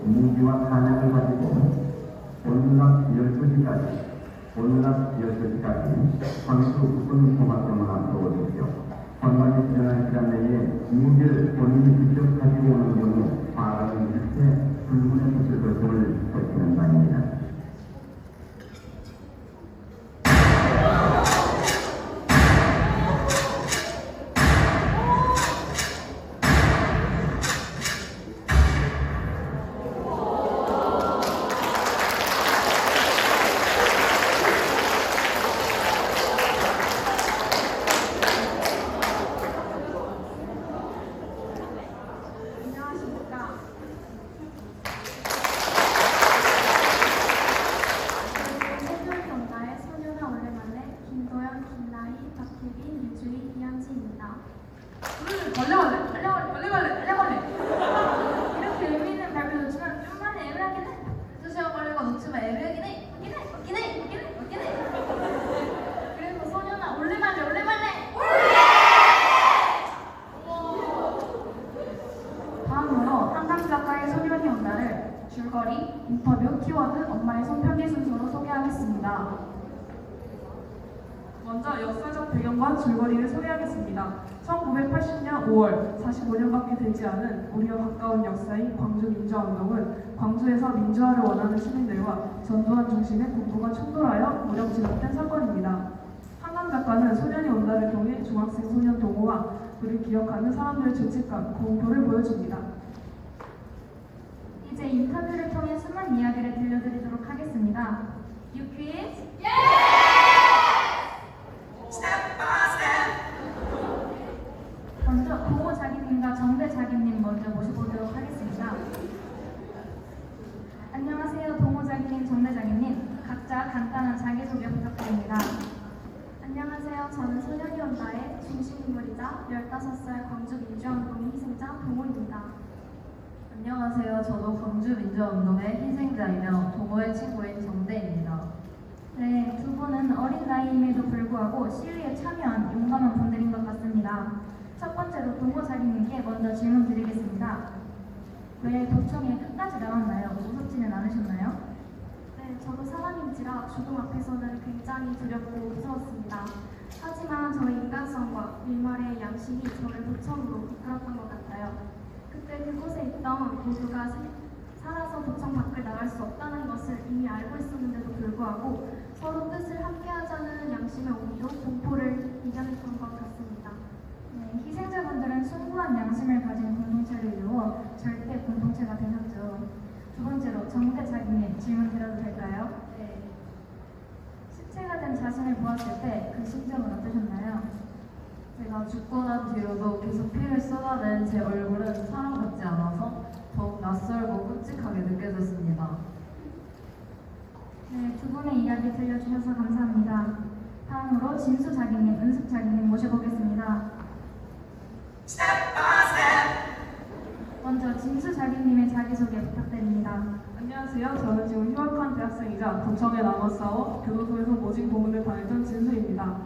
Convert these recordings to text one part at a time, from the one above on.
무기와 탄약을 가지고 오늘날 12시까지 선수 국군 통합점을 앞으로 오십시오. 선관위 지정한 시간 내에 무기를 본인이 직접 가지고 오는 경우 발언을 실제 불문의 수술 결정을 거치는 바입니다. 이렇게 의미 있는 발표 놓치면 좀만 애매하긴 해. 수시가 걸리고 놓치면 애매하긴 해. 맞긴 해. 그래서 소녀나 올레말래. 다음으로 한강 작가의 소년이 온다를 줄거리, 인터뷰, 키워드, 엄마의 손 편기 순서로 소개하겠습니다. 먼저 역사적 배경과 줄거리를 소개하겠습니다. 1980년 5월, 45년밖에 되지 않은 우리와 가까운 역사인 광주 민주화운동은 광주에서 민주화를 원하는 시민들과 전두환 중심의 군부가 충돌하여 무력 진압된 사건입니다. 한강 작가는 소년이 온다를 통해 중학생 소년 동호와 그를 기억하는 사람들의 죄책감, 공포를 보여줍니다. 이제 인터뷰를 통해 숨은 이야기를 들려드리도록 하겠습니다. You quiz? 먼저 동호 자기님과 정대 자기님 먼저 모셔보도록 하겠습니다. 안녕하세요. 동호 자기님, 정대 자기님. 각자 간단한 자기소개 부탁드립니다. 안녕하세요. 저는 소년이 온다의 중심인물이자 15살 광주 민주화운동의 희생자 동호입니다. 안녕하세요. 저도 광주 민주화운동의 희생자이며 동호회 친구인 정대입니다. 네, 두 분은 어린 나이임에도 불구하고 시위에 참여한 용감한 분들인 것 같습니다. 첫 번째로 동호 자기님께 먼저 질문 드리겠습니다. 왜 도청에 끝까지 나왔나요? 무섭지는 않으셨나요? 네, 저도 사람인지라 죽음 앞에서는 굉장히 두렵고 무서웠습니다. 하지만 저의 인간성과 일말의 양심이 저를 도청으로 이끌었던 것 같아요. 그때 그곳에 있던 모두가 살아서 도청 밖을 나갈 수 없다는 것을 이미 알고 있었는데도 불구하고 서로 뜻을 함께하자는 양심의 오기로 공포를 이겨냈던 것 같습니다. 네, 희생자분들은 숭고한 양심을 가진 공동체를 이루어 절대 공동체가 되셨죠. 두 번째로 정대 자기님 질문 드려도 될까요? 네. 시체가 된 자신을 보았을 때 그 심정은 어떠셨나요? 제가 죽고 난 뒤로도 계속 피를 쏟아낸 제 얼굴은 사람 같지 않아서 더욱 낯설고 끔찍하게 느껴졌습니다. 네, 두 분의 이야기 들려주셔서 감사합니다. 다음으로 진수 자기님, 은숙 자기님 모셔보겠습니다. 먼저 진수 자기님의 자기소개 부탁드립니다. 안녕하세요. 저는 지금 휴학한 대학생이자 도청에 남아 싸워 교도소에서 모진 고문을 당했던 진수입니다.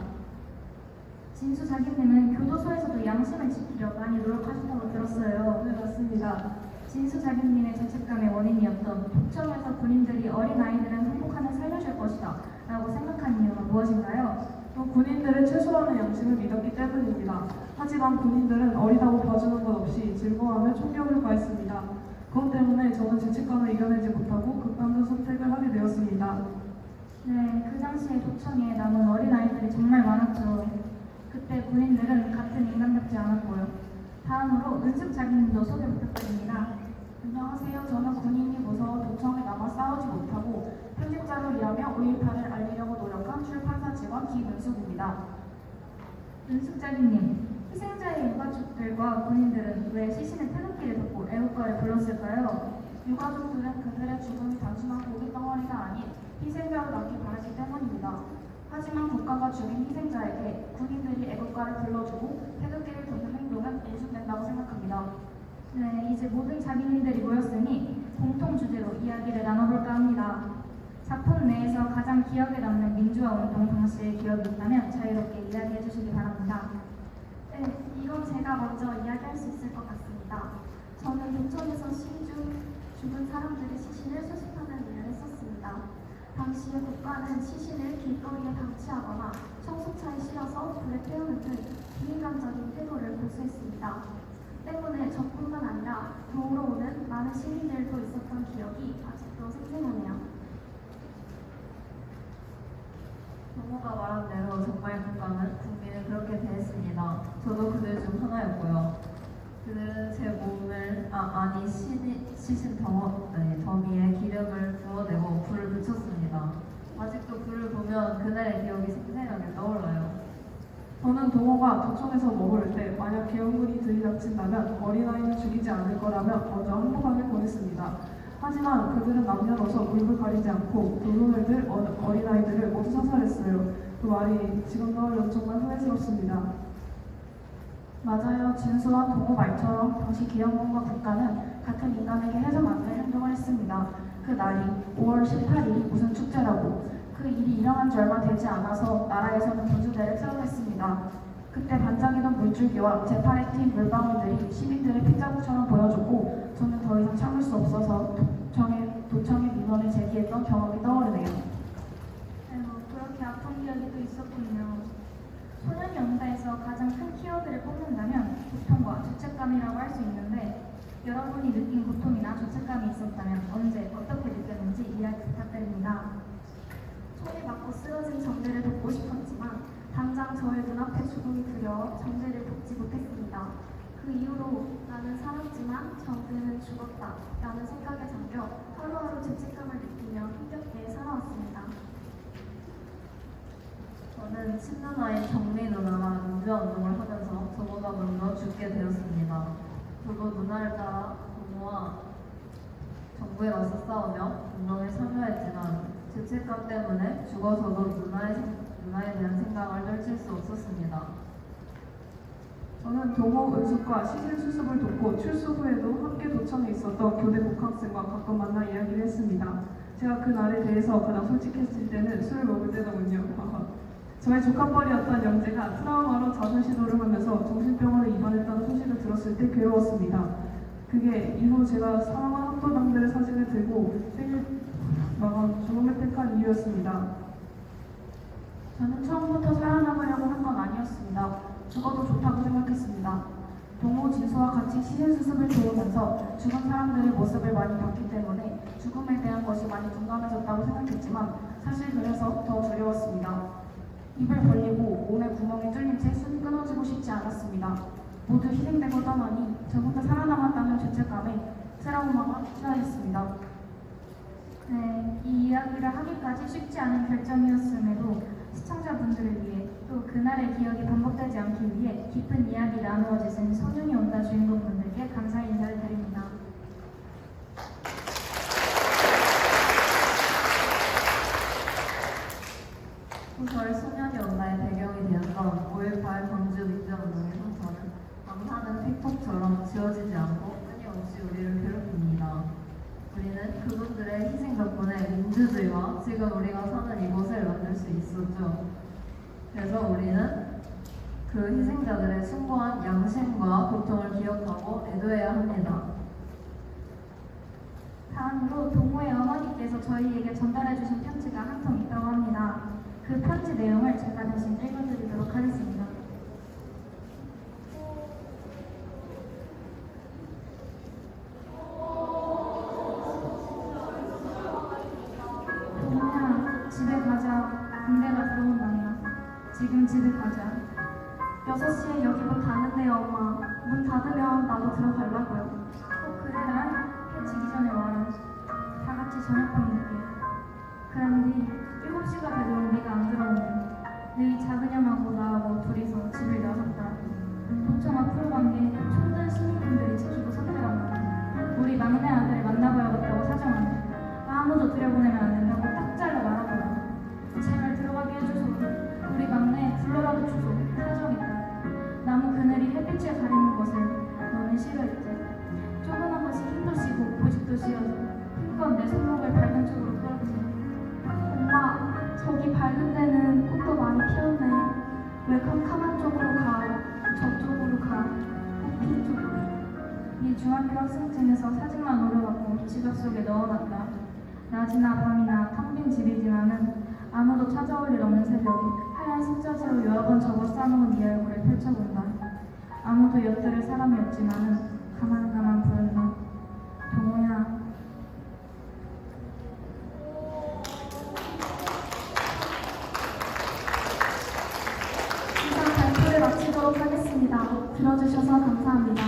진수 자기님은 교도소에서도 양심을 지키려 많이 노력하신다고 들었어요. 네, 맞습니다. 진수 자기님의 죄책감의 원인이었던 도청에서 군인들이 어린아이들은 행복하면 살려줄 것이다 라고 생각한 이유가 무엇인가요? 또 군인들은 최소한의 양심을 믿었기 때문입니다. 하지만 군인들은 어리다고 봐주는 것 없이 즐거워하며 총격을 가했습니다. 그것 때문에 저는 죄책감을 이겨내지 못하고 극단적 선택을 하게 되었습니다. 네, 그 당시에 도청에 남은 어린아이들이 정말 많았죠. 그때 군인들은 같은 인간답지 않았고요. 다음으로 은숙 자기님도 소개 부탁드립니다. 안녕하세요. 저는 군인이 무서워 도청에 남아 싸우지 못하고 편집자로 일하며 5.18을 알리려고 노력한 출판사 직원 김은숙입니다. 은숙 자기님, 희생자의 유가족들과 군인들은 왜 시신의 태극기를 덮고 애국가를 불렀을까요? 유가족들은 그들의 죽음이 단순한 고기 덩어리가 아닌 희생자로 남길 바랐기 때문입니다. 하지만 국가가 죽인 희생자에게 군인들이 애국가를 불러주고 태극기를 덮는 행동은 인순된다고 생각합니다. 네, 이제 모든 자기님들이 모였으니 공통 주제로 이야기를 나눠볼까 합니다. 작품 내에서 가장 기억에 남는 민주화 운동 당시의 기억이 있다면 자유롭게 이야기해 주시기 바랍니다. 네, 이건 제가 먼저 이야기할 수 있을 것 같습니다. 동천에서 죽은 사람들의 시신을 수습하는 일을 했었습니다. 당시의 국가는 시신을 길거리에 방치하거나 청소차에 실어서 불에 태우는 등 비인간적인 태도를 고수했습니다. 때문에 저뿐만 아니라 도우러 오는 많은 시민들도 있었던 기억이 아직도 생생하네요. 동호가 말한 대로 정말 국가는 국민을 그렇게 대했습니다. 저도 그들 중 하나였고요. 그들은 제 몸을 시신 더미에 기름을 부어대고 불을 붙였습니다. 아직도 불을 보면 그날의 기억이 생생하게 떠올라요. 저는 동호가 도청에서 머무를 때 만약 계엄군이 들이닥친다면 어린아이는 죽이지 않을 거라며 먼저 항복하길 권했습니다. 하지만 그들은 남녀노소 물불 가리지 않고 두 손을 들 어린아이들을 모두 사살했어요. 그 말이 지금 떠올려 정말 후회스럽습니다. 맞아요. 진수와 동호 말처럼 당시 기영군과 국가는 같은 인간에게 해서는 안 될 행동을 했습니다. 그 날이 5월 18일이 무슨 축제라고. 그 일이 일어난 지 얼마 되지 않아서 나라에서는 분수대를 세워냈습니다. 그때 반짝이던 물줄기와 제8의 튄 물방울들이 시민들의 핏자국처럼 보여줬고 저는 더 이상 참을 수 없어서 도청의 민원을 제기했던 경험이 떠오르네요. 그렇게 아픈 기억이 또 있었군요. 소년연대에서 가장 큰 키워드를 뽑는다면 고통과 죄책감이라고 할 수 있는데 여러분이 느낀 고통이나 죄책감이 있었다면 언제 어떻게 느꼈는지 이야기 부탁드립니다. 총에 맞고 쓰러진 정대를 돕고 싶었지만 당장 저의 눈앞에 죽음이 두려워 정대를 돕지 못했습니다. 그 이후로 나는 살았지만 정대는 죽었다 라는 생각에 잠겨 하루하루 죄책감을 느끼며 힘겹게 살아왔습니다. 저는 친누나인 정미 누나랑 민주화운동을 하면서 저보다 먼저 죽게 되었습니다. 저도 누나를 따라 동호와 정부에 와서 싸우며 운동에 참여했지만 죄책감 때문에 죽어서도 누나에 대한 생각을 떨칠 수 없었습니다. 저는 동호 은숙과 시신 수습을 돕고 출소 후에도 함께 도청에 있었던 교대 복학생과 가끔 만나 이야기를 했습니다. 제가 그 날에 대해서 가장 솔직했을 때는 술을 먹을 때더군요. 저의 조카뻘이었던 영재가 트라우마로 자살 시도를 하면서 정신병원에 입원했다는 소식을 들었을 때 괴로웠습니다. 그게 이후 제가 사망한 학도당들의 사진을 들고 죽음을 택한 이유였습니다. 저는 처음부터 살아남으려고 한 건 아니었습니다. 죽어도 좋다고 생각했습니다. 동호 진수와 같이 시신 수습을 도우면서 죽은 사람들의 모습을 많이 봤기 때문에 죽음에 대한 것이 많이 둔감해졌다고 생각했지만 사실 그래서 더 두려웠습니다. 입을 벌리고 몸에 구멍이 뚫린 채 숨이 끊어지고 싶지 않았습니다. 모두 희생되고 떠나니 저 혼자 살아남았다는 죄책감에 트라우마가 시작했습니다. 네, 이 이야기를 하기까지 쉽지 않은 결정이었음에도 시청자분들을 위해 또 그날의 기억이 반복되지 않기 위해 깊은 이야기 나누어 주신 성윤이 온다 주인공분들께 감사의 인사를 드립니다. 소설 소년이 온다의 배경이 되었던 5.18 광주 민주화운동의 상처는 방사능 픽폭처럼 지워지지 않고 끊임없이 우리를 괴롭힙니다. 우리는 그분들의 희생 덕분에 민주주의와 지금 우리가 사는 이곳을 만들 수 있었죠. 그래서 우리는 그 희생자들의 숭고한 양심과 고통을 기억하고 애도해야 합니다. 다음으로 동호의 어머니께서 저희에게 전달해주신 편지가 한 통 있다고 합니다. 그 편지 내용을 제가 대신 읽어드리도록 하겠습니다. 동호야, 집에 가자. 군대가 들어온다냐. 지금 집에 가자. 6시에 여기 문 닫는데요, 엄마. 문 닫으면 나도 들어가려고요. 그래, 해지기 전에 와라. 다 같이 저녁밥 먹게. 그런데 7시가 돼도 네가 안 들어오네. 너희 작은형하고 나하고 둘이서 집을 나섰다. 도청 앞으로 간 게 촌든 시민분들이 지키고 선택한 우리 막내 아들을 만나봐야겠다고 사정하네. 아무도 들여보내면 안 된다고 딱 잘라 말하더라. 제발 들어가게 해줘서 우리 막내 불러라도 주소. 사정했다. 나무 그늘이 햇빛을 가리는 것을 너는 싫어했지. 조그만 것이 힘도 쓰고 고집도 씌어서 힘껏 내 손목을 밝은 쪽으로 끌었지. 엄마, 저기 밝은 데는 꽃도 많이 피었네. 왜 캄캄한 쪽으로 가? 저쪽으로 가. 꽃핀 쪽으로. 네 중학교 학생증에서 사진만 오려갖고 지갑 속에 넣어놨다. 낮이나 밤이나 텅 빈 집이지만은 아무도 찾아올 일 없는 새벽에 하얀 숫자지로 여러 번 적어 싸놓은 네 얼굴을 펼쳐본다. 아무도 엿들을 사람이 없지만은 가만 부른다. 동호야. 이상 발표를 마치도록 하겠습니다. 들어주셔서 감사합니다.